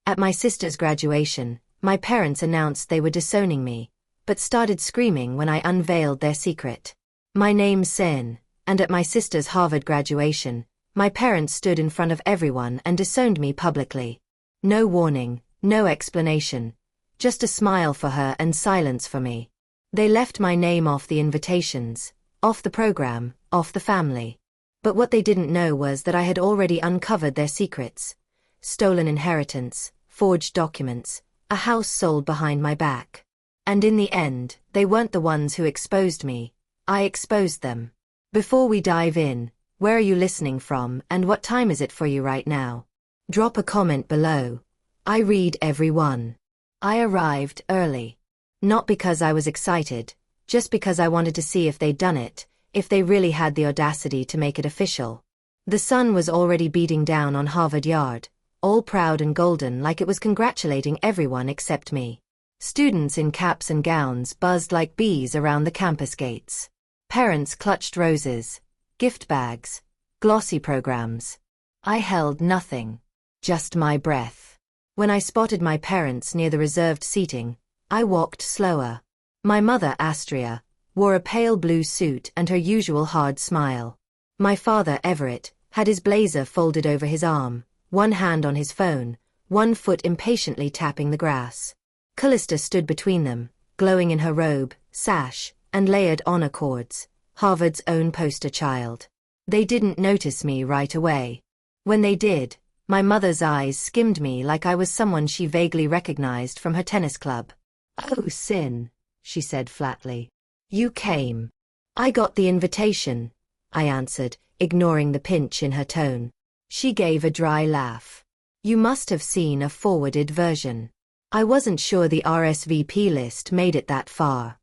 At my sister's graduation, my parents announced they were disowning me, but started screaming when I unveiled their secret. My name's Sin, and at my sister's Harvard graduation, my parents stood in front of everyone and disowned me publicly. No warning, no explanation, just a smile for her and silence for me. They left my name off the invitations, off the program, off the family. But what they didn't know was that I had already uncovered their secrets. Stolen inheritance, forged documents, a house sold behind my back. And in the end, they weren't the ones who exposed me. I exposed them. Before we dive in, where are you listening from and what time is it for you right now? Drop a comment below. I read every one. I arrived early. Not because I was excited, just because I wanted to see if they'd done it, if they really had the audacity to make it official. The sun was already beating down on Harvard Yard, all proud and golden like it was congratulating everyone except me. Students in caps and gowns buzzed like bees around the campus gates. Parents clutched roses, gift bags, glossy programs. I held nothing, just my breath. When I spotted my parents near the reserved seating, I walked slower. My mother, Astria, wore a pale blue suit and her usual hard smile. My father, Everett, had his blazer folded over his arm, one hand on his phone, one foot impatiently tapping the grass. Callista stood between them, glowing in her robe, sash, and layered honor cords, Harvard's own poster child. They didn't notice me right away. When they did, my mother's eyes skimmed me like I was someone she vaguely recognized from her tennis club. "Oh, Sin," she said flatly. "You came." "I got the invitation," I answered, ignoring the pinch in her tone. She gave a dry laugh. "You must have seen a forwarded version. I wasn't sure the RSVP list made it that far."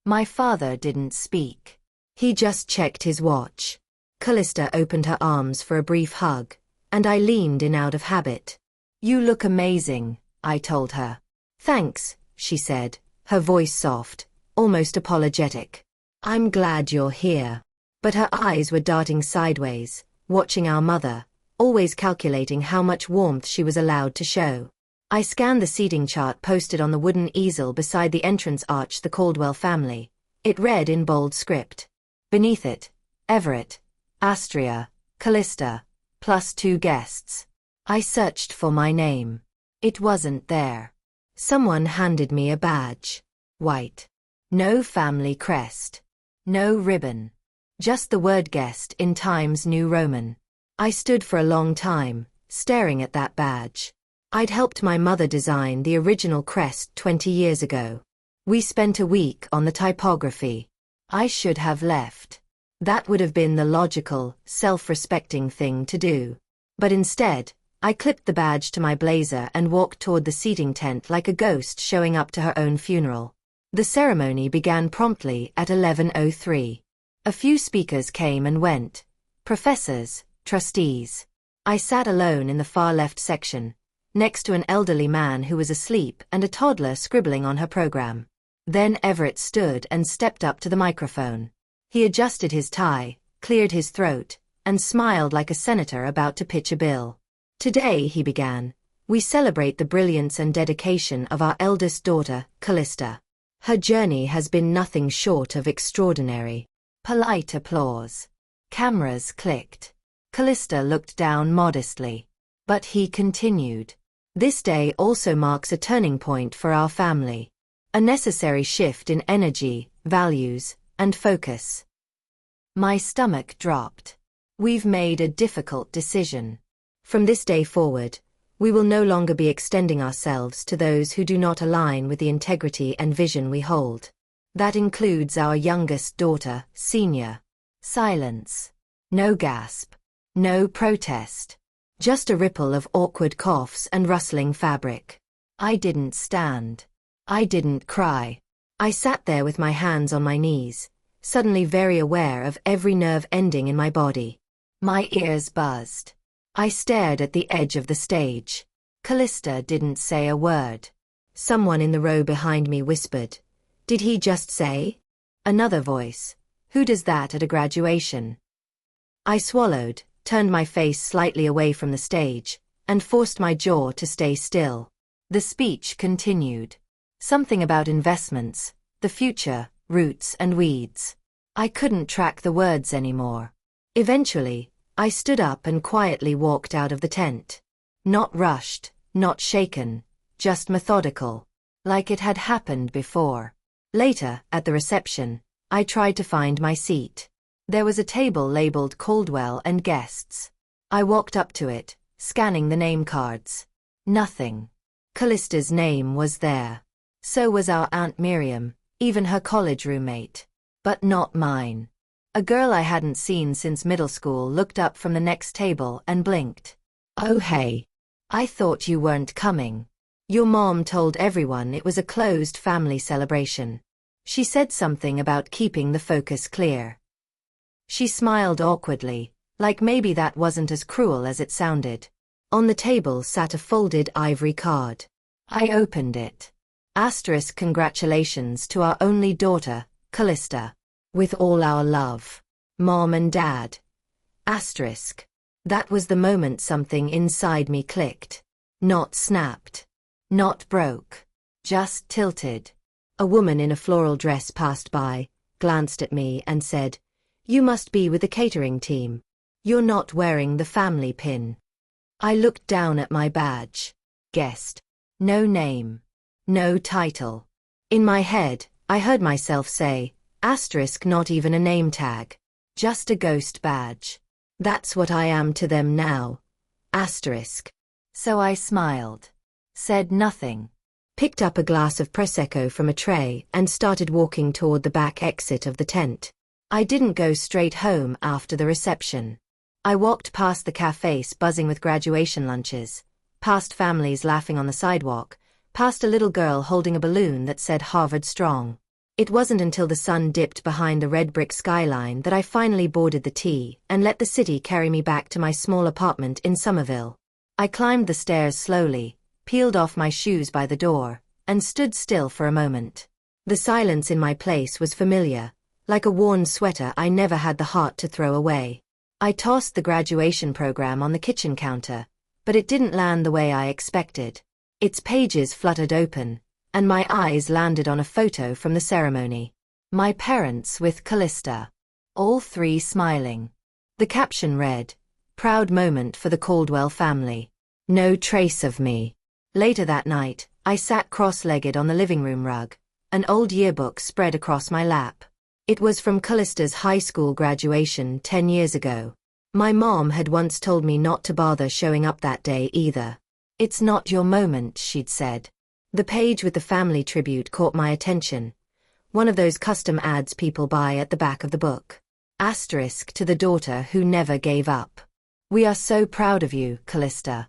My father didn't speak. He just checked his watch. Callista opened her arms for a brief hug, and I leaned in out of habit. "You look amazing," I told her. "Thanks," she said, her voice soft, almost apologetic. "I'm glad you're here." But her eyes were darting sideways, watching our mother, always calculating how much warmth she was allowed to show. I scanned the seating chart posted on the wooden easel beside the entrance arch. The Caldwell family. It read in bold script. Beneath it, Everett, Astria, Callista, plus 2 guests. I searched for my name. It wasn't there. Someone handed me a badge. White. No family crest. No ribbon. Just the word guest in Times New Roman. I stood for a long time, staring at that badge. I'd helped my mother design the original crest 20 years ago. We spent a week on the typography. I should have left. That would have been the logical, self-respecting thing to do. But instead, I clipped the badge to my blazer and walked toward the seating tent like a ghost showing up to her own funeral. The ceremony began promptly at 11:03. A few speakers came and went. Professors, trustees. I sat alone in the far left section, next to an elderly man who was asleep and a toddler scribbling on her program. Then Everett stood and stepped up to the microphone. He adjusted his tie, cleared his throat, and smiled like a senator about to pitch a bill. "Today," he began, "we celebrate the brilliance and dedication of our eldest daughter, Callista. Her journey has been nothing short of extraordinary." Polite applause. Cameras clicked. Callista looked down modestly. But he continued. "This day also marks a turning point for our family. A necessary shift in energy, values, and focus." My stomach dropped. "We've made a difficult decision. From this day forward, we will no longer be extending ourselves to those who do not align with the integrity and vision we hold. That includes our youngest daughter, Senior." Silence. No gasp. No protest. Just a ripple of awkward coughs and rustling fabric. I didn't stand. I didn't cry. I sat there with my hands on my knees, suddenly very aware of every nerve ending in my body. My ears buzzed. I stared at the edge of the stage. Callista didn't say a word. Someone in the row behind me whispered, "Did he just say?" Another voice, "Who does that at a graduation?" I swallowed, turned my face slightly away from the stage, and forced my jaw to stay still. The speech continued. Something about investments, the future, roots and weeds. I couldn't track the words anymore. Eventually, I stood up and quietly walked out of the tent. Not rushed, not shaken, just methodical, like it had happened before. Later, at the reception, I tried to find my seat. There was a table labeled Caldwell and Guests. I walked up to it, scanning the name cards. Nothing. Callista's name was there. So was our Aunt Miriam, even her college roommate. But not mine. A girl I hadn't seen since middle school looked up from the next table and blinked. "Oh hey. I thought you weren't coming. Your mom told everyone it was a closed family celebration." She said something about keeping the focus clear. She smiled awkwardly, like maybe that wasn't as cruel as it sounded. On the table sat a folded ivory card. I opened it. Asterisk congratulations to our only daughter, Callista. With all our love. Mom and Dad. Asterisk. That was the moment something inside me clicked. Not snapped. Not broke. Just tilted. A woman in a floral dress passed by, glanced at me and said, "You must be with the catering team. You're not wearing the family pin." I looked down at my badge. Guest. No name. No title. In my head, I heard myself say, asterisk, not even a name tag. Just a ghost badge. That's what I am to them now. Asterisk. So I smiled. Said nothing. Picked up a glass of Prosecco from a tray and started walking toward the back exit of the tent. I didn't go straight home after the reception. I walked past the cafes buzzing with graduation lunches, past families laughing on the sidewalk, past a little girl holding a balloon that said Harvard Strong. It wasn't until the sun dipped behind the red brick skyline that I finally boarded the T and let the city carry me back to my small apartment in Somerville. I climbed the stairs slowly, peeled off my shoes by the door, and stood still for a moment. The silence in my place was familiar, like a worn sweater I never had the heart to throw away. I tossed the graduation program on the kitchen counter, but it didn't land the way I expected. Its pages fluttered open, and my eyes landed on a photo from the ceremony. My parents with Callista. All three smiling. The caption read, "Proud moment for the Caldwell family. No trace of me." Later that night, I sat cross-legged on the living room rug, an old yearbook spread across my lap. It was from Callista's high school graduation 10 years ago. My mom had once told me not to bother showing up that day either. "It's not your moment," she'd said. The page with the family tribute caught my attention. One of those custom ads people buy at the back of the book. Asterisk to the daughter who never gave up. "We are so proud of you, Callista."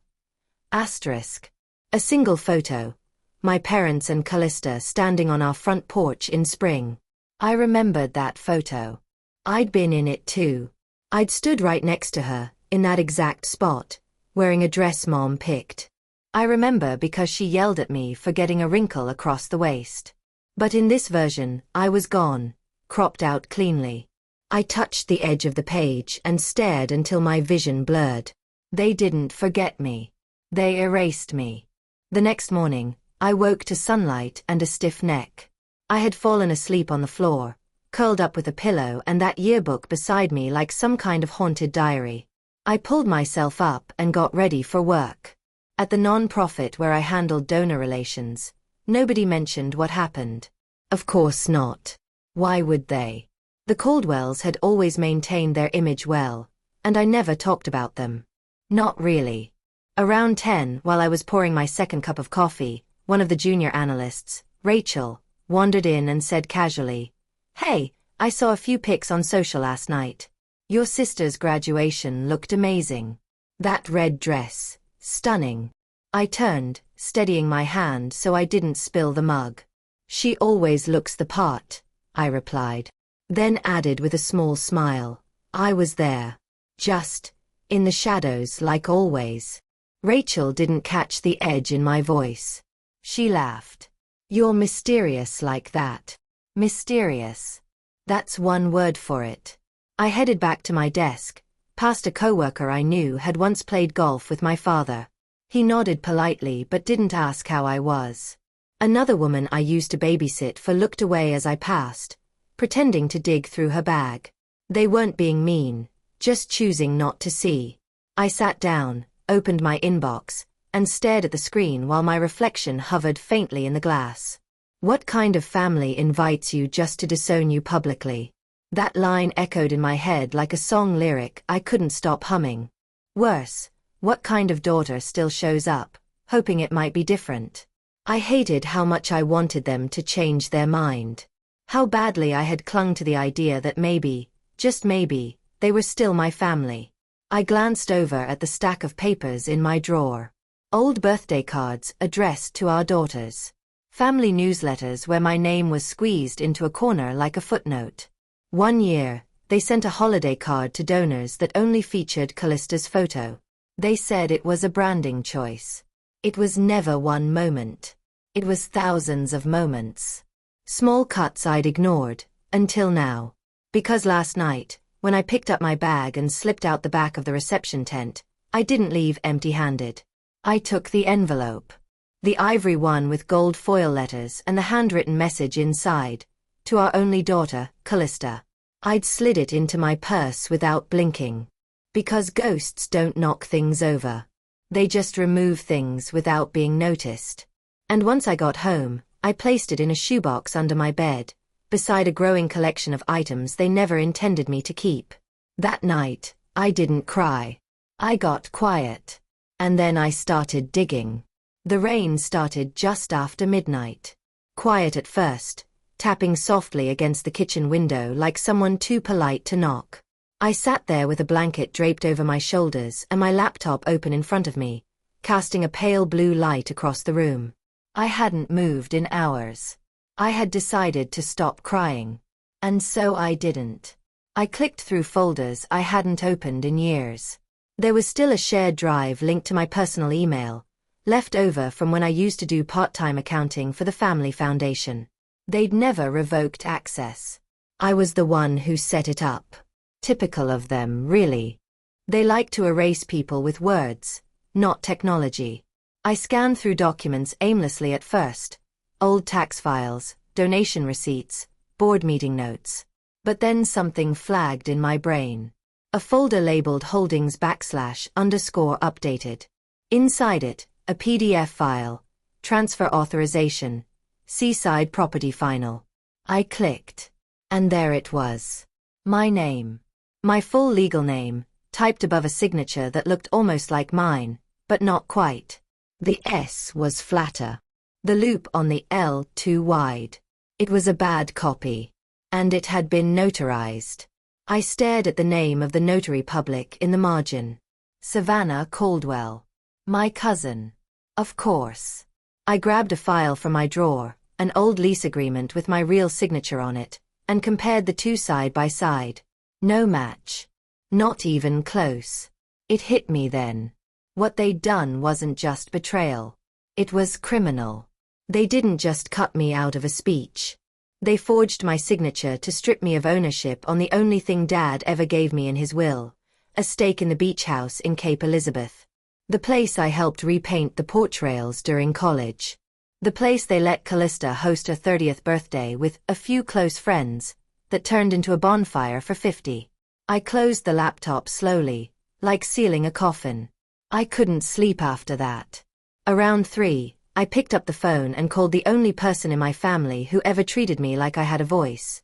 Asterisk. A single photo. My parents and Callista standing on our front porch in spring. I remembered that photo. I'd been in it too. I'd stood right next to her, in that exact spot, wearing a dress Mom picked. I remember because she yelled at me for getting a wrinkle across the waist. But in this version, I was gone, cropped out cleanly. I touched the edge of the page and stared until my vision blurred. They didn't forget me. They erased me. The next morning, I woke to sunlight and a stiff neck. I had fallen asleep on the floor, curled up with a pillow and that yearbook beside me like some kind of haunted diary. I pulled myself up and got ready for work. At the non-profit where I handled donor relations, nobody mentioned what happened. Of course not. Why would they? The Caldwells had always maintained their image well, and I never talked about them. Not really. Around 10, while I was pouring my second cup of coffee, one of the junior analysts, Rachel, wandered in and said casually, "Hey, I saw a few pics on social last night. Your sister's graduation looked amazing. That red dress. Stunning." I turned, steadying my hand so I didn't spill the mug. "She always looks the part," I replied. Then added with a small smile, "I was there. Just, in the shadows like always." Rachel didn't catch the edge in my voice. She laughed. "You're mysterious like that." Mysterious. That's one word for it. I headed back to my desk, past a coworker I knew had once played golf with my father. He nodded politely but didn't ask how I was. Another woman I used to babysit for looked away as I passed, pretending to dig through her bag. They weren't being mean, just choosing not to see. I sat down, opened my inbox, and stared at the screen while my reflection hovered faintly in the glass. What kind of family invites you just to disown you publicly? That line echoed in my head like a song lyric I couldn't stop humming. Worse, what kind of daughter still shows up, hoping it might be different? I hated how much I wanted them to change their mind. How badly I had clung to the idea that maybe, just maybe, they were still my family. I glanced over at the stack of papers in my drawer. Old birthday cards addressed to our daughters. Family newsletters where my name was squeezed into a corner like a footnote. One year, they sent a holiday card to donors that only featured Callista's photo. They said it was a branding choice. It was never one moment. It was thousands of moments. Small cuts I'd ignored, until now. Because last night, when I picked up my bag and slipped out the back of the reception tent, I didn't leave empty-handed. I took the envelope. The ivory one with gold foil letters and the handwritten message inside. To our only daughter, Callista. I'd slid it into my purse without blinking. Because ghosts don't knock things over. They just remove things without being noticed. And once I got home, I placed it in a shoebox under my bed, beside a growing collection of items they never intended me to keep. That night, I didn't cry. I got quiet. And then I started digging. The rain started just after midnight. Quiet at first, tapping softly against the kitchen window like someone too polite to knock. I sat there with a blanket draped over my shoulders and my laptop open in front of me, casting a pale blue light across the room. I hadn't moved in hours. I had decided to stop crying. And so I didn't. I clicked through folders I hadn't opened in years. There was still a shared drive linked to my personal email, left over from when I used to do part-time accounting for the Family Foundation. They'd never revoked access. I was the one who set it up. Typical of them, really. They like to erase people with words, not technology. I scanned through documents aimlessly at first. Old tax files, donation receipts, board meeting notes. But then something flagged in my brain. A folder labeled holdings /_updated. Inside it, a PDF file. Transfer authorization. Seaside property final. I clicked. And there it was. My name. My full legal name, typed above a signature that looked almost like mine, but not quite. The S was flatter. The loop on the L too wide. It was a bad copy. And it had been notarized. I stared at the name of the notary public in the margin. Savannah Caldwell. My cousin. Of course. I grabbed a file from my drawer, an old lease agreement with my real signature on it, and compared the two side by side. No match. Not even close. It hit me then. What they'd done wasn't just betrayal. It was criminal. They didn't just cut me out of a speech. They forged my signature to strip me of ownership on the only thing Dad ever gave me in his will, a stake in the beach house in Cape Elizabeth. The place I helped repaint the porch rails during college. The place they let Callista host her 30th birthday with a few close friends, that turned into a bonfire for 50. I closed the laptop slowly, like sealing a coffin. I couldn't sleep after that. Around 3, I picked up the phone and called the only person in my family who ever treated me like I had a voice.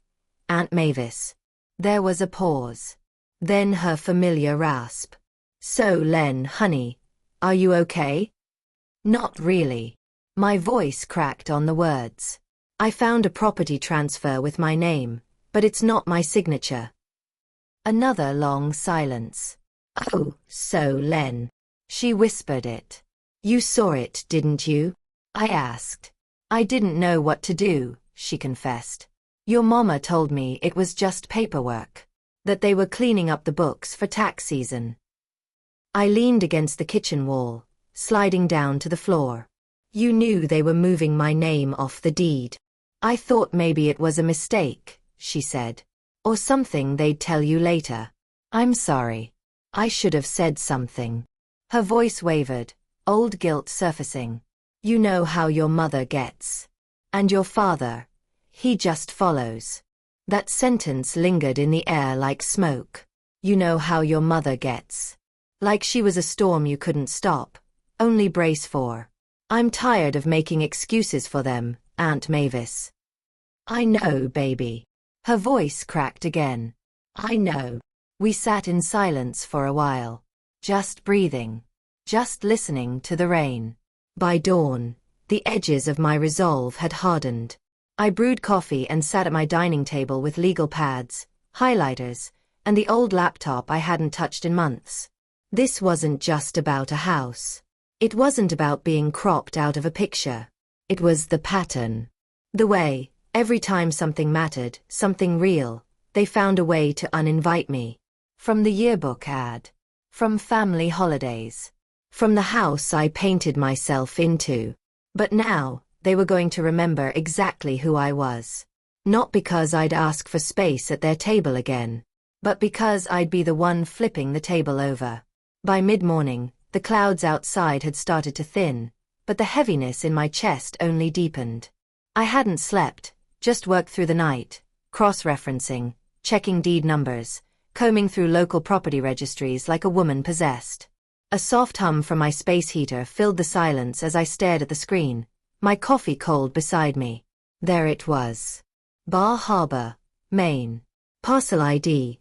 Aunt Mavis. There was a pause. Then her familiar rasp. So Len, honey, are you okay? Not really. My voice cracked on the words. I found a property transfer with my name, but it's not my signature. Another long silence. Oh, so Len. She whispered it. You saw it, didn't you? I asked. I didn't know what to do, she confessed. Your mama told me it was just paperwork. That they were cleaning up the books for tax season. I leaned against the kitchen wall, sliding down to the floor. You knew they were moving my name off the deed. I thought maybe it was a mistake, she said. Or something they'd tell you later. I'm sorry. I should have said something. Her voice wavered, Old guilt surfacing. You know how your mother gets. And your father. He just follows. That sentence lingered in the air like smoke. You know how your mother gets. Like she was a storm you couldn't stop, only brace for. I'm tired of making excuses for them, Aunt Mavis. I know, baby. Her voice cracked again. I know. We sat in silence for a while. Just breathing. Just listening to the rain. By dawn, the edges of my resolve had hardened. I brewed coffee and sat at my dining table with legal pads, highlighters, and the old laptop I hadn't touched in months. This wasn't just about a house. It wasn't about being cropped out of a picture. It was the pattern. The way, every time something mattered, something real, they found a way to uninvite me. From the yearbook ad. From family holidays. From the house I painted myself into. But now, they were going to remember exactly who I was. Not because I'd ask for space at their table again, but because I'd be the one flipping the table over. By mid-morning, the clouds outside had started to thin, but the heaviness in my chest only deepened. I hadn't slept, just worked through the night, cross-referencing, checking deed numbers, combing through local property registries like a woman possessed. A soft hum from my space heater filled the silence as I stared at the screen, my coffee cold beside me. There it was. Bar Harbor, Maine. Parcel ID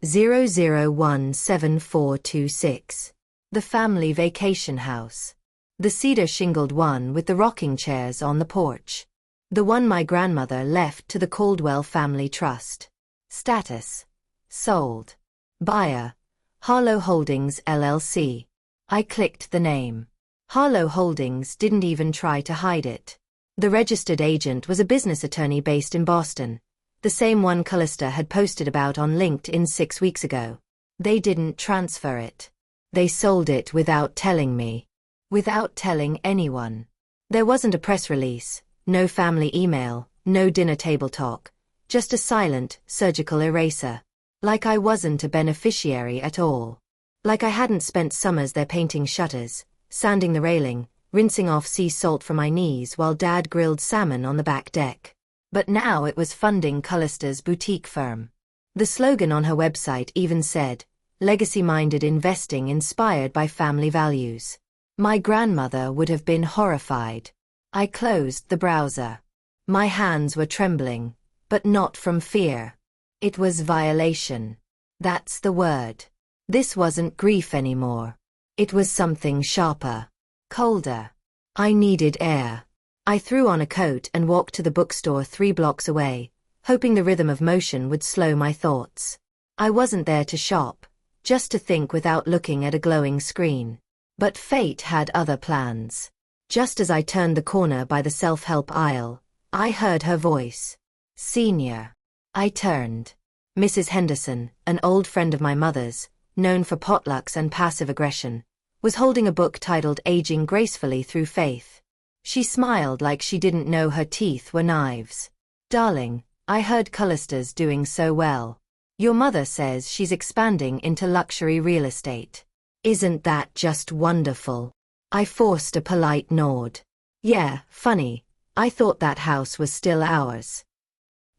00174426. The family vacation house. The cedar-shingled one with the rocking chairs on the porch. The one my grandmother left to the Caldwell Family Trust. Status: sold. Buyer: Harlow Holdings LLC. I clicked the name. Harlow Holdings didn't even try to hide it. The registered agent was a business attorney based in Boston, the same one Callista had posted about on LinkedIn 6 weeks ago. They didn't transfer it. They sold it without telling me. Without telling anyone. There wasn't a press release, no family email, no dinner table talk, just a silent, surgical eraser. Like I wasn't a beneficiary at all. Like I hadn't spent summers there painting shutters, sanding the railing, rinsing off sea salt from my knees while Dad grilled salmon on the back deck. But now it was funding Callista's boutique firm. The slogan on her website even said, legacy-minded investing inspired by family values. My grandmother would have been horrified. I closed the browser. My hands were trembling, but not from fear. It was violation. That's the word. This wasn't grief anymore. It was something sharper. Colder. I needed air. I threw on a coat and walked to the bookstore 3 blocks away, hoping the rhythm of motion would slow my thoughts. I wasn't there to shop, just to think without looking at a glowing screen. But fate had other plans. Just as I turned the corner by the self-help aisle, I heard her voice. Senior. I turned. Mrs. Henderson, an old friend of my mother's, known for potlucks and passive aggression, was holding a book titled Aging Gracefully Through Faith. She smiled like she didn't know her teeth were knives. Darling, I heard Callista's doing so well. Your mother says she's expanding into luxury real estate. Isn't that just wonderful? I forced a polite nod. Yeah, funny. I thought that house was still ours.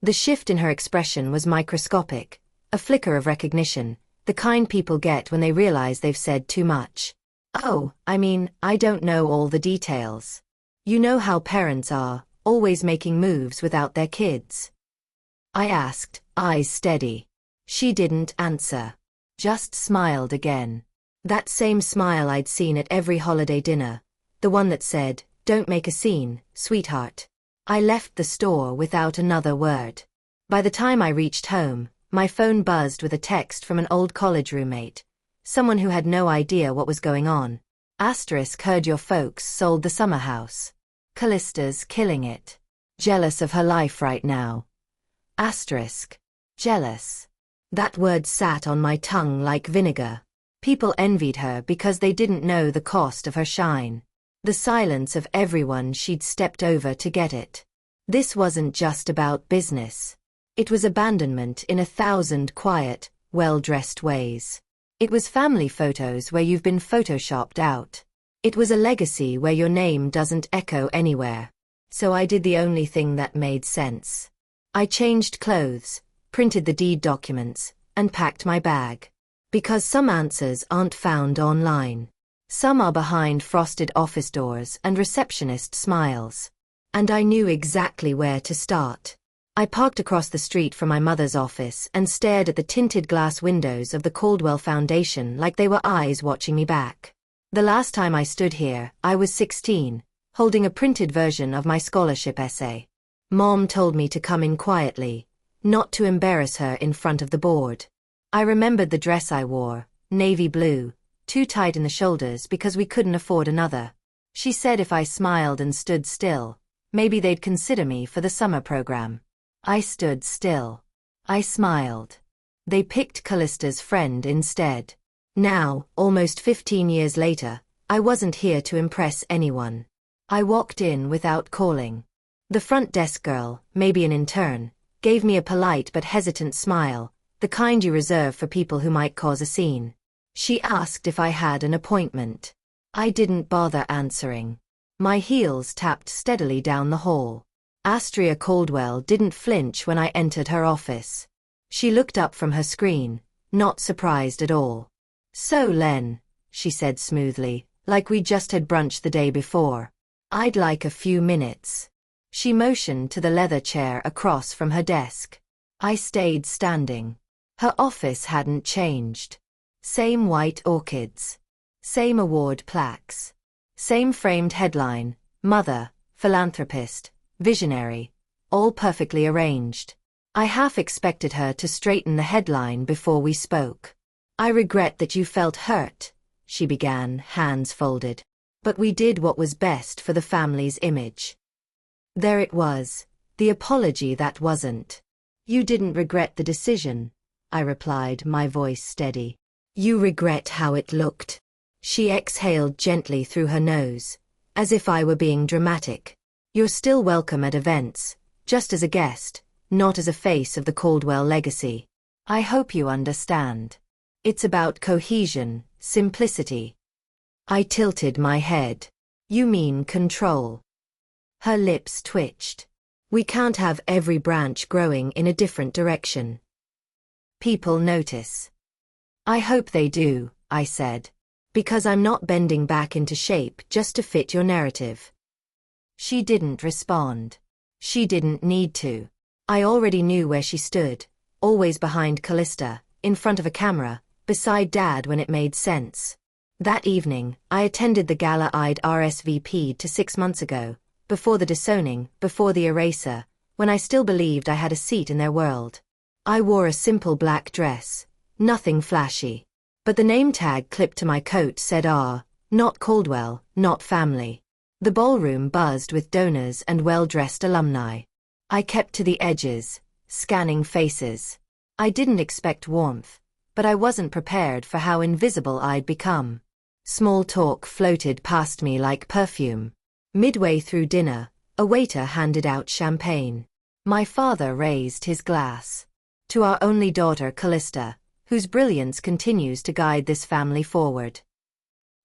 The shift in her expression was microscopic, a flicker of recognition, the kind people get when they realize they've said too much. Oh, I mean, I don't know all the details. You know how parents are, always making moves without their kids. I asked, eyes steady. She didn't answer. Just smiled again. That same smile I'd seen at every holiday dinner. The one that said, don't make a scene, sweetheart. I left the store without another word. By the time I reached home, my phone buzzed with a text from an old college roommate. Someone who had no idea what was going on. Asterisk heard your folks sold the summer house. Callista's killing it. Jealous of her life right now. Asterisk. Jealous. That word sat on my tongue like vinegar. People envied her because they didn't know the cost of her shine. The silence of everyone she'd stepped over to get it. This wasn't just about business. It was abandonment in 1,000 quiet, well-dressed ways. It was family photos where you've been photoshopped out. It was a legacy where your name doesn't echo anywhere. So I did the only thing that made sense. I changed clothes, printed the deed documents, and packed my bag. Because some answers aren't found online. Some are behind frosted office doors and receptionist smiles. And I knew exactly where to start. I parked across the street from my mother's office and stared at the tinted glass windows of the Caldwell Foundation like they were eyes watching me back. The last time I stood here, I was 16, holding a printed version of my scholarship essay. Mom told me to come in quietly, not to embarrass her in front of the board. I remembered the dress I wore, navy blue, too tight in the shoulders because we couldn't afford another. She said if I smiled and stood still, maybe they'd consider me for the summer program. I stood still. I smiled. They picked Callista's friend instead. Now, almost 15 years later, I wasn't here to impress anyone. I walked in without calling. The front desk girl, maybe an intern, gave me a polite but hesitant smile, the kind you reserve for people who might cause a scene. She asked if I had an appointment. I didn't bother answering. My heels tapped steadily down the hall. Astria Caldwell didn't flinch when I entered her office. She looked up from her screen, not surprised at all. "So Len," she said smoothly, like we just had brunch the day before. "I'd like a few minutes." She motioned to the leather chair across from her desk. I stayed standing. Her office hadn't changed. Same white orchids. Same award plaques. Same framed headline, Mother, Philanthropist, Visionary. All perfectly arranged. I half expected her to straighten the headline before we spoke. "I regret that you felt hurt," she began, hands folded. "But we did what was best for the family's image." There it was, the apology that wasn't. "You didn't regret the decision," I replied, my voice steady. "You regret how it looked." She exhaled gently through her nose, as if I were being dramatic. "You're still welcome at events, just as a guest, not as a face of the Caldwell legacy. I hope you understand. It's about cohesion, simplicity." I tilted my head. "You mean control?" Her lips twitched. "We can't have every branch growing in a different direction. People notice." "I hope they do," I said. "Because I'm not bending back into shape just to fit your narrative." She didn't respond. She didn't need to. I already knew where she stood, always behind Callista, in front of a camera, beside Dad when it made sense. That evening, I attended the gala I'd RSVP'd to 6 months ago, before the disowning, before the eraser, when I still believed I had a seat in their world. I wore a simple black dress, nothing flashy. But the name tag clipped to my coat said not Caldwell, not family. The ballroom buzzed with donors and well-dressed alumni. I kept to the edges, scanning faces. I didn't expect warmth, but I wasn't prepared for how invisible I'd become. Small talk floated past me like perfume. Midway through dinner, a waiter handed out champagne. My father raised his glass. "To our only daughter Callista, whose brilliance continues to guide this family forward."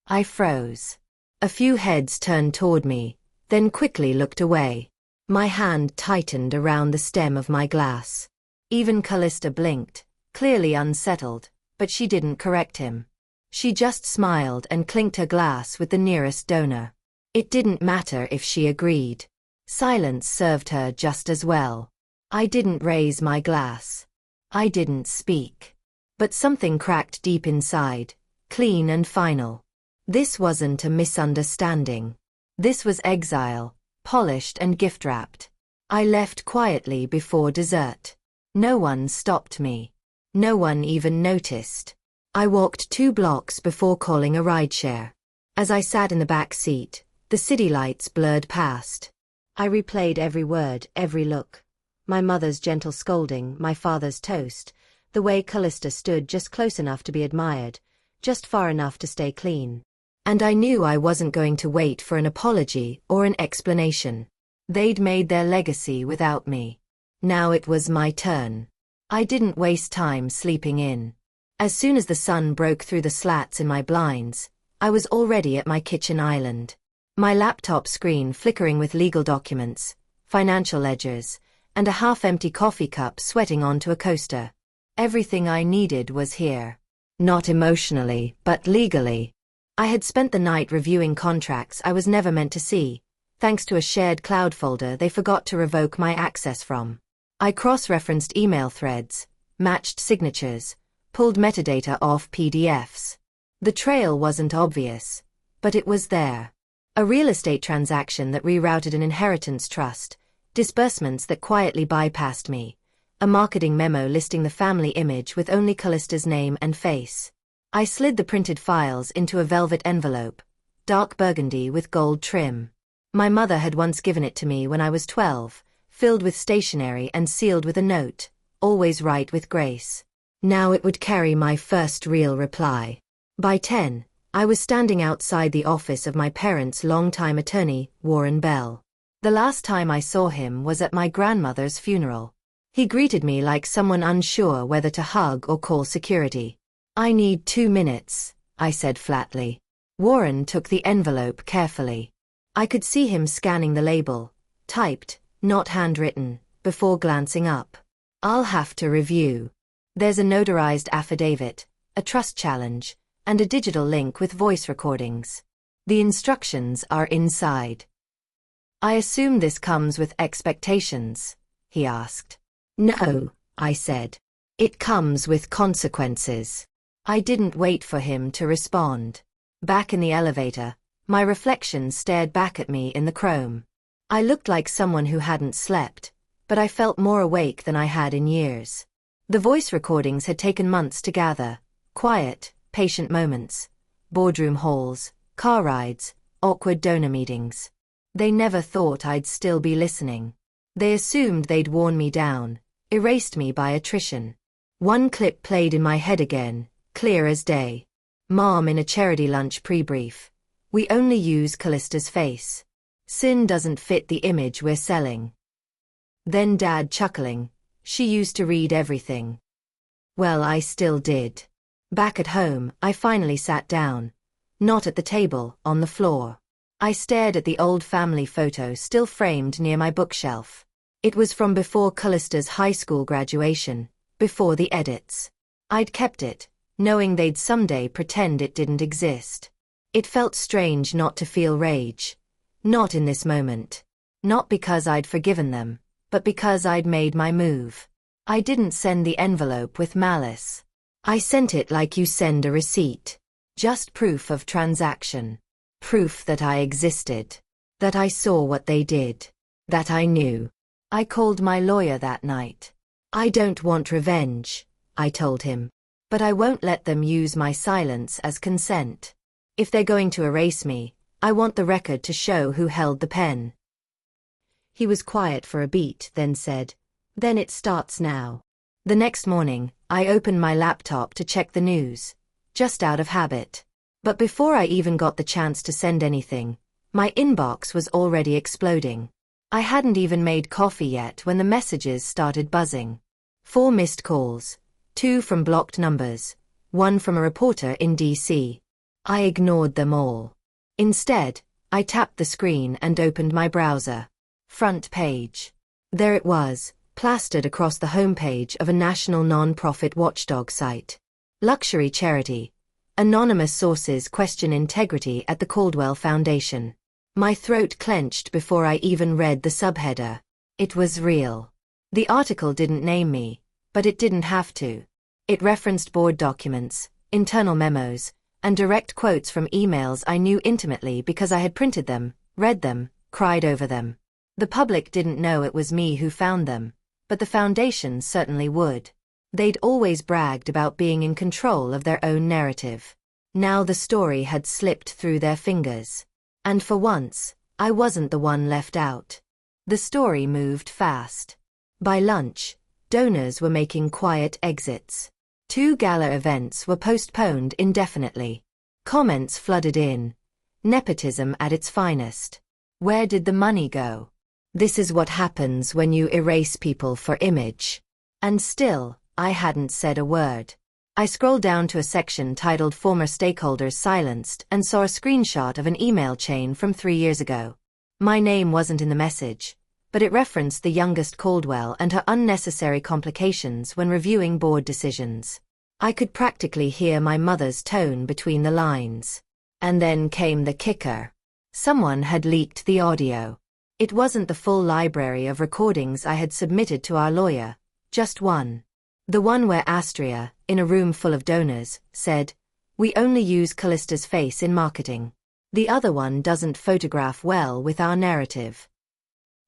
I froze. A few heads turned toward me, then quickly looked away. My hand tightened around the stem of my glass. Even Callista blinked, clearly unsettled, but she didn't correct him. She just smiled and clinked her glass with the nearest donor. It didn't matter if she agreed. Silence served her just as well. I didn't raise my glass. I didn't speak. But something cracked deep inside, clean and final. This wasn't a misunderstanding. This was exile, polished and gift-wrapped. I left quietly before dessert. No one stopped me. No one even noticed. I walked 2 blocks before calling a rideshare. As I sat in the back seat, the city lights blurred past. I replayed every word, every look. My mother's gentle scolding, my father's toast, the way Callista stood just close enough to be admired, just far enough to stay clean. And I knew I wasn't going to wait for an apology or an explanation. They'd made their legacy without me. Now it was my turn. I didn't waste time sleeping in. As soon as the sun broke through the slats in my blinds, I was already at my kitchen island. My laptop screen flickering with legal documents, financial ledgers, and a half-empty coffee cup sweating onto a coaster. Everything I needed was here. Not emotionally, but legally. I had spent the night reviewing contracts I was never meant to see, thanks to a shared cloud folder they forgot to revoke my access from. I cross-referenced email threads, matched signatures, pulled metadata off PDFs. The trail wasn't obvious, but it was there. A real estate transaction that rerouted an inheritance trust, disbursements that quietly bypassed me, a marketing memo listing the family image with only Callista's name and face. I slid the printed files into a velvet envelope, dark burgundy with gold trim. My mother had once given it to me when I was 12, filled with stationery and sealed with a note, always write with grace. Now it would carry my first real reply. By 10, I was standing outside the office of my parents' longtime attorney, Warren Bell. The last time I saw him was at my grandmother's funeral. He greeted me like someone unsure whether to hug or call security. "I need 2 minutes," I said flatly. Warren took the envelope carefully. I could see him scanning the label, typed, not handwritten, before glancing up. "I'll have to review. There's a notarized affidavit, a trust challenge, and a digital link with voice recordings. The instructions are inside." "I assume this comes with expectations?" he asked. "No," I said. "It comes with consequences." I didn't wait for him to respond. Back in the elevator, my reflection stared back at me in the chrome. I looked like someone who hadn't slept, but I felt more awake than I had in years. The voice recordings had taken months to gather, quiet, patient moments, boardroom halls, car rides, awkward donor meetings. They never thought I'd still be listening. They assumed they'd worn me down, erased me by attrition. One clip played in my head again, clear as day. Mom in a charity lunch pre-brief. "We only use Callista's face. Sin doesn't fit the image we're selling." Then Dad chuckling, "She used to read everything." Well, I still did. Back at home, I finally sat down. Not at the table, on the floor. I stared at the old family photo still framed near my bookshelf. It was from before Callista's high school graduation, before the edits. I'd kept it, knowing they'd someday pretend it didn't exist. It felt strange not to feel rage. Not in this moment. Not because I'd forgiven them, but because I'd made my move. I didn't send the envelope with malice. I sent it like you send a receipt. Just proof of transaction. Proof that I existed. That I saw what they did. That I knew. I called my lawyer that night. "I don't want revenge," I told him. "But I won't let them use my silence as consent. If they're going to erase me, I want the record to show who held the pen." He was quiet for a beat, then said, "Then it starts now." The next morning, I opened my laptop to check the news, just out of habit. But before I even got the chance to send anything, my inbox was already exploding. I hadn't even made coffee yet when the messages started buzzing. 4 missed calls, 2 from blocked numbers, 1 from a reporter in DC. I ignored them all. Instead, I tapped the screen and opened my browser. Front page. There it was, plastered across the homepage of a national non-profit watchdog site. Luxury charity. Anonymous sources question integrity at the Caldwell Foundation. My throat clenched before I even read the subheader. It was real. The article didn't name me, but it didn't have to. It referenced board documents, internal memos, and direct quotes from emails I knew intimately because I had printed them, read them, cried over them. The public didn't know it was me who found them, but the foundation certainly would. They'd always bragged about being in control of their own narrative. Now the story had slipped through their fingers. And for once, I wasn't the one left out. The story moved fast. By lunch, donors were making quiet exits. 2 gala events were postponed indefinitely. Comments flooded in. Nepotism at its finest. Where did the money go? This is what happens when you erase people for image. And still, I hadn't said a word. I scrolled down to a section titled Former Stakeholders Silenced and saw a screenshot of an email chain from 3 years ago. My name wasn't in the message, but it referenced the youngest Caldwell and her unnecessary complications when reviewing board decisions. I could practically hear my mother's tone between the lines. And then came the kicker. Someone had leaked the audio. It wasn't the full library of recordings I had submitted to our lawyer, just one. The one where Astria, in a room full of donors, said, "We only use Callista's face in marketing." The other one doesn't photograph well with our narrative.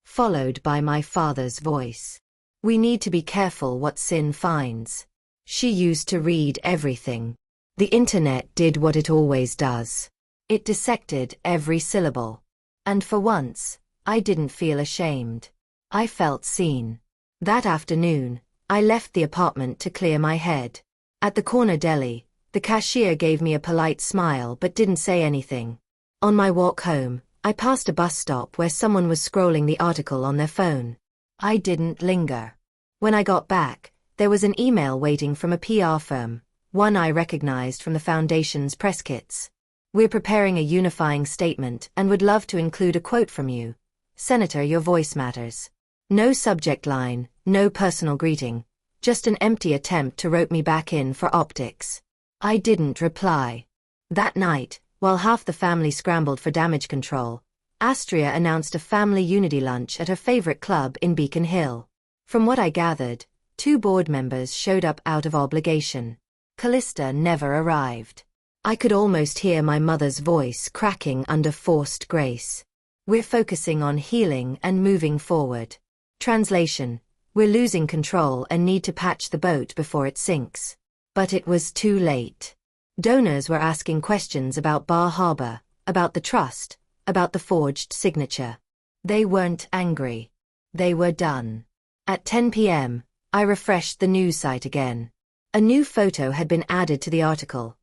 Followed by my father's voice. "We need to be careful what Sin finds. She used to read everything. The internet did what it always does. It dissected every syllable. And for once, I didn't feel ashamed. I felt seen. That afternoon, I left the apartment to clear my head. At the corner deli, the cashier gave me a polite smile but didn't say anything. On my walk home, I passed a bus stop where someone was scrolling the article on their phone. I didn't linger. When I got back, there was an email waiting from a PR firm, one I recognized from the Foundation's press kits. "We're preparing a unifying statement and would love to include a quote from you. Senator, your voice matters." No subject line, no personal greeting, just an empty attempt to rope me back in for optics. I didn't reply. That night, while half the family scrambled for damage control, Astria announced a family unity lunch at her favorite club in Beacon Hill. From what I gathered, 2 board members showed up out of obligation. Callista never arrived. I could almost hear my mother's voice cracking under forced grace. "We're focusing on healing and moving forward." Translation: "We're losing control and need to patch the boat before it sinks." But it was too late. Donors were asking questions about Bar Harbor, about the trust, about the forged signature. They weren't angry. They were done. At 10 p.m., I refreshed the news site again. A new photo had been added to the article.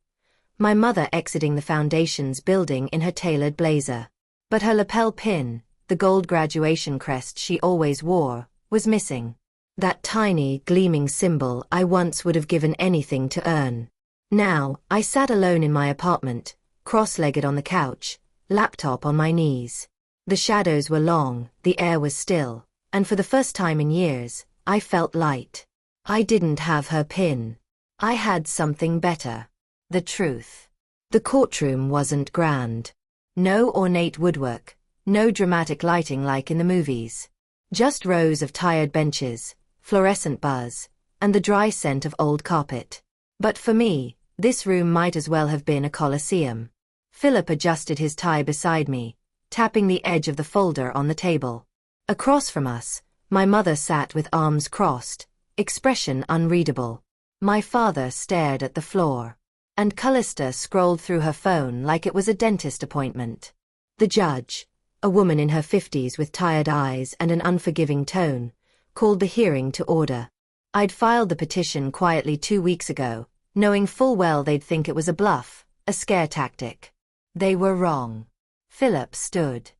My mother exiting the Foundation's building in her tailored blazer. But her lapel pin, the gold graduation crest she always wore, was missing. That tiny, gleaming symbol I once would have given anything to earn. Now, I sat alone in my apartment, cross-legged on the couch, laptop on my knees. The shadows were long, the air was still, and for the first time in years, I felt light. I didn't have her pin. I had something better. The truth. The courtroom wasn't grand. No ornate woodwork, no dramatic lighting like in the movies. Just rows of tired benches, fluorescent buzz, and the dry scent of old carpet. But for me, this room might as well have been a coliseum. Philip adjusted his tie beside me, tapping the edge of the folder on the table. Across from us, my mother sat with arms crossed, expression unreadable. My father stared at the floor. And Callista scrolled through her phone like it was a dentist appointment. The judge, a woman in her 50s with tired eyes and an unforgiving tone, called the hearing to order. I'd filed the petition quietly 2 weeks ago, knowing full well they'd think it was a bluff, a scare tactic. They were wrong. Philip stood.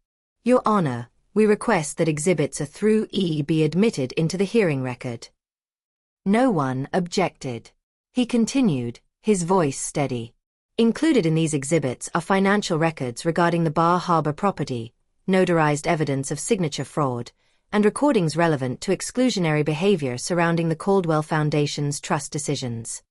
"Your Honor, we request that Exhibits A through E be admitted into the hearing record." No one objected. He continued, his voice steady. "Included in these exhibits are financial records regarding the Bar Harbor property, notarized evidence of signature fraud, and recordings relevant to exclusionary behavior surrounding the Caldwell Foundation's trust decisions."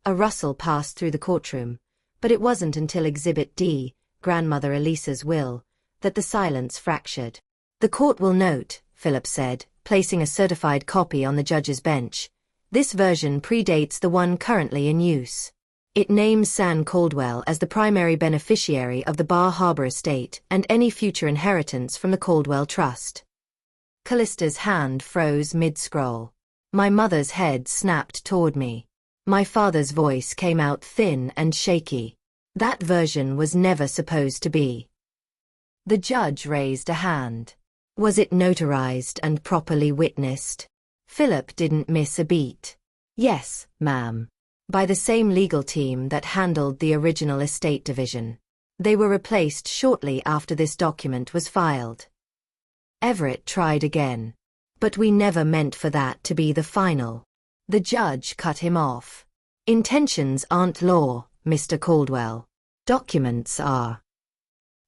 A rustle passed through the courtroom, but it wasn't until Exhibit D, Grandmother Elisa's will, that the silence fractured. "The court will note," Philip said, placing a certified copy on the judge's bench, "this version predates the one currently in use. It names San Caldwell as the primary beneficiary of the Bar Harbor estate and any future inheritance from the Caldwell Trust." Callista's hand froze mid-scroll. My mother's head snapped toward me. My father's voice came out thin and shaky. "That version was never supposed to be." The judge raised a hand. "Was it notarized and properly witnessed?" Philip didn't miss a beat. "Yes, ma'am. By the same legal team that handled the original estate division. They were replaced shortly after this document was filed." Everett tried again. "But we never meant for that to be the final." The judge cut him off. Intentions aren't law, Mr. Caldwell. Documents are.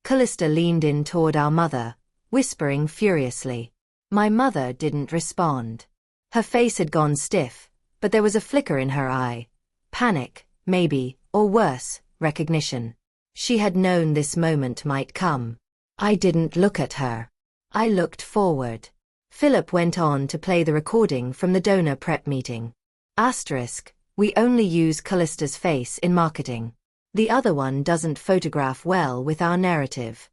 Callista leaned in toward our mother, whispering furiously. My mother didn't respond. Her face had gone stiff, but there was a flicker in her eye. Panic, maybe, or worse, recognition. She had known this moment might come. I didn't look at her. I looked forward. Philip went on to play the recording from the donor prep meeting. Asterisk, we only use Callista's face in marketing. The other one doesn't photograph well with our narrative.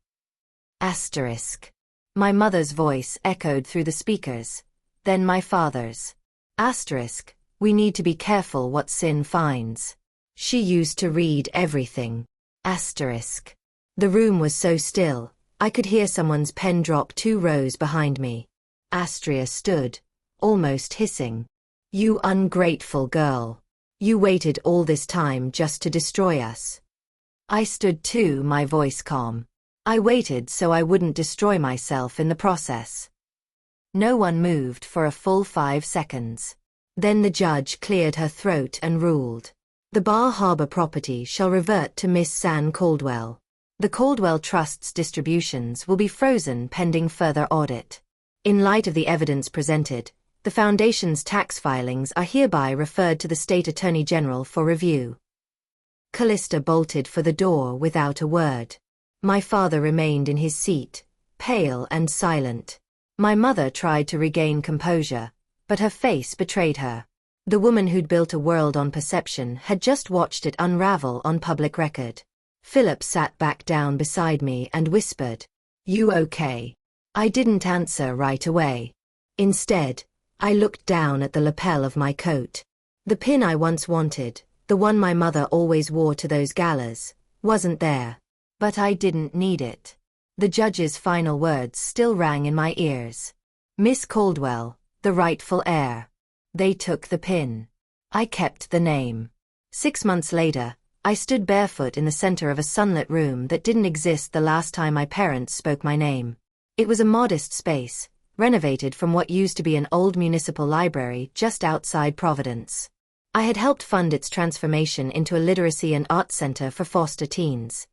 Asterisk. My mother's voice echoed through the speakers, then my father's. Asterisk, we need to be careful what Sin finds. She used to read everything. Asterisk. The room was so still, I could hear someone's pen drop 2 rows behind me. Astria stood, almost hissing. You ungrateful girl. You waited all this time just to destroy us. I stood too, my voice calm. I waited so I wouldn't destroy myself in the process. No one moved for a full 5 seconds. Then the judge cleared her throat and ruled. The Bar Harbor property shall revert to Miss San Caldwell. The Caldwell Trust's distributions will be frozen pending further audit. In light of the evidence presented, the Foundation's tax filings are hereby referred to the State Attorney General for review. Callista bolted for the door without a word. My father remained in his seat, pale and silent. My mother tried to regain composure, but her face betrayed her. The woman who'd built a world on perception had just watched it unravel on public record. Philip sat back down beside me and whispered, "You okay?" I didn't answer right away. Instead, I looked down at the lapel of my coat. The pin I once wanted, the one my mother always wore to those galas, wasn't there. But I didn't need it. The judge's final words still rang in my ears. Miss Caldwell, the rightful heir. They took the pin. I kept the name. 6 months later, I stood barefoot in the center of a sunlit room that didn't exist the last time my parents spoke my name. It was a modest space, renovated from what used to be an old municipal library just outside Providence. I had helped fund its transformation into a literacy and art center for foster teens.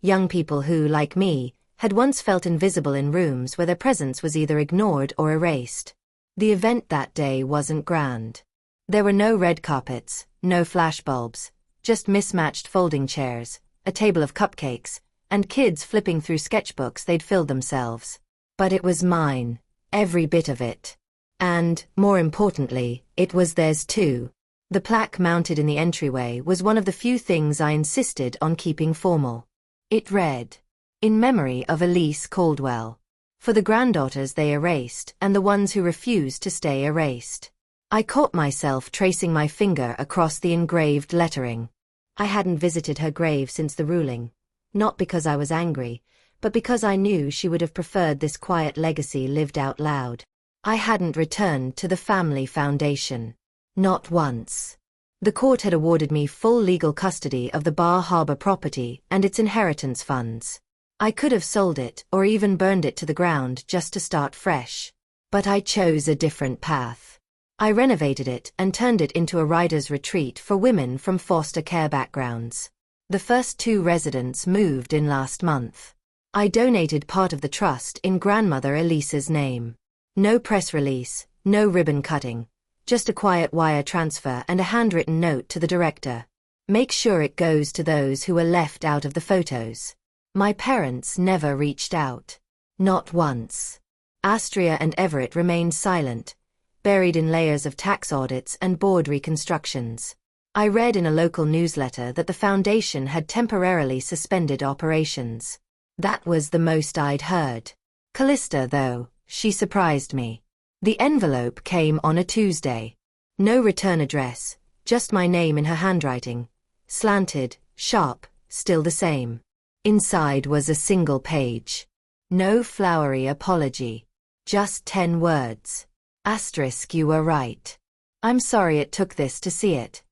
Young people who, like me, had once felt invisible in rooms where their presence was either ignored or erased. The event that day wasn't grand. There were no red carpets, no flashbulbs, just mismatched folding chairs, a table of cupcakes, and kids flipping through sketchbooks they'd filled themselves. But it was mine, every bit of it. And, more importantly, it was theirs too. The plaque mounted in the entryway was one of the few things I insisted on keeping formal. It read, "In memory of Elise Caldwell. For the granddaughters they erased and the ones who refused to stay erased." I caught myself tracing my finger across the engraved lettering. I hadn't visited her grave since the ruling. Not because I was angry, but because I knew she would have preferred this quiet legacy lived out loud. I hadn't returned to the family foundation. Not once. The court had awarded me full legal custody of the Bar Harbor property and its inheritance funds. I could have sold it or even burned it to the ground just to start fresh. But I chose a different path. I renovated it and turned it into a rider's retreat for women from foster care backgrounds. The first 2 residents moved in last month. I donated part of the trust in grandmother Elise's name. No press release, no ribbon cutting, just a quiet wire transfer and a handwritten note to the director. Make sure it goes to those who were left out of the photos. My parents never reached out. Not once. Astria and Everett remained silent, buried in layers of tax audits and board reconstructions. I read in a local newsletter that the foundation had temporarily suspended operations. That was the most I'd heard. Callista, though, she surprised me. The envelope came on a Tuesday. No return address, just my name in her handwriting. Slanted, sharp, still the same. Inside was a single page. No flowery apology. Just 10 words. Asterisk, you were right. I'm sorry it took this to see it.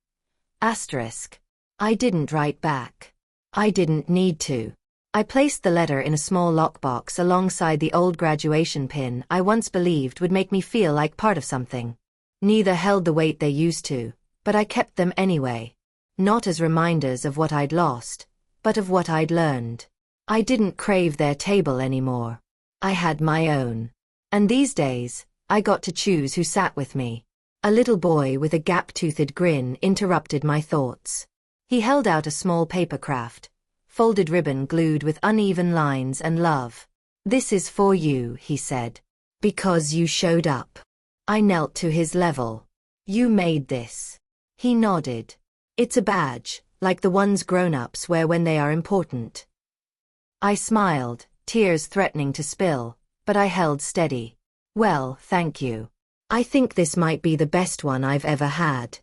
Asterisk. I didn't write back. I didn't need to. I placed the letter in a small lockbox alongside the old graduation pin I once believed would make me feel like part of something. Neither held the weight they used to, but I kept them anyway. not as reminders of what I'd lost, but of what I'd learned. I didn't crave their table anymore. I had my own. And these days, I got to choose who sat with me. A little boy with a gap-toothed grin interrupted my thoughts. He held out a small paper craft, folded ribbon glued with uneven lines and love. "This is for you," he said. "Because you showed up." I knelt to his level. "You made this." He nodded. "It's a badge, like the ones grown-ups wear when they are important." I smiled, tears threatening to spill, but I held steady. "Well, thank you. I think this might be the best one I've ever had."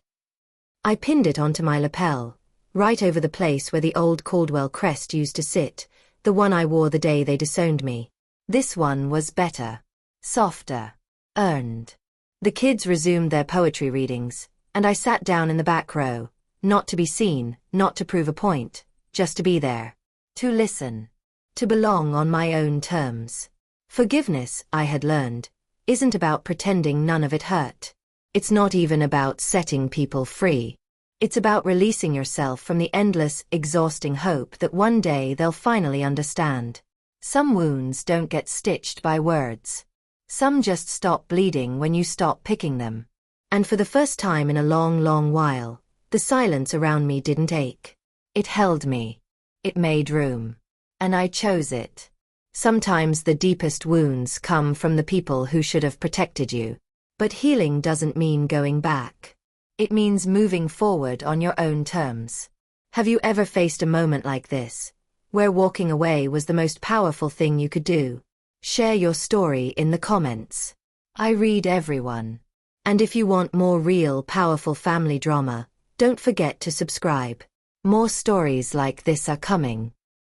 I pinned it onto my lapel, right over the place where the old Caldwell crest used to sit, the one I wore the day they disowned me. This one was better. Softer. Earned. The kids resumed their poetry readings, and I sat down in the back row, not to be seen, not to prove a point, just to be there. To listen. To belong on my own terms. Forgiveness, I had learned, isn't about pretending none of it hurt. It's not even about setting people free. It's about releasing yourself from the endless, exhausting hope that one day they'll finally understand. Some wounds don't get stitched by words. Some just stop bleeding when you stop picking them. And for the first time in a long, long while, the silence around me didn't ache. It held me. It made room. And I chose it. Sometimes the deepest wounds come from the people who should have protected you. But healing doesn't mean going back. It means moving forward on your own terms. Have you ever faced a moment like this, where walking away was the most powerful thing you could do? Share your story in the comments. I read everyone. And if you want more real, powerful family drama, don't forget to subscribe. More stories like this are coming.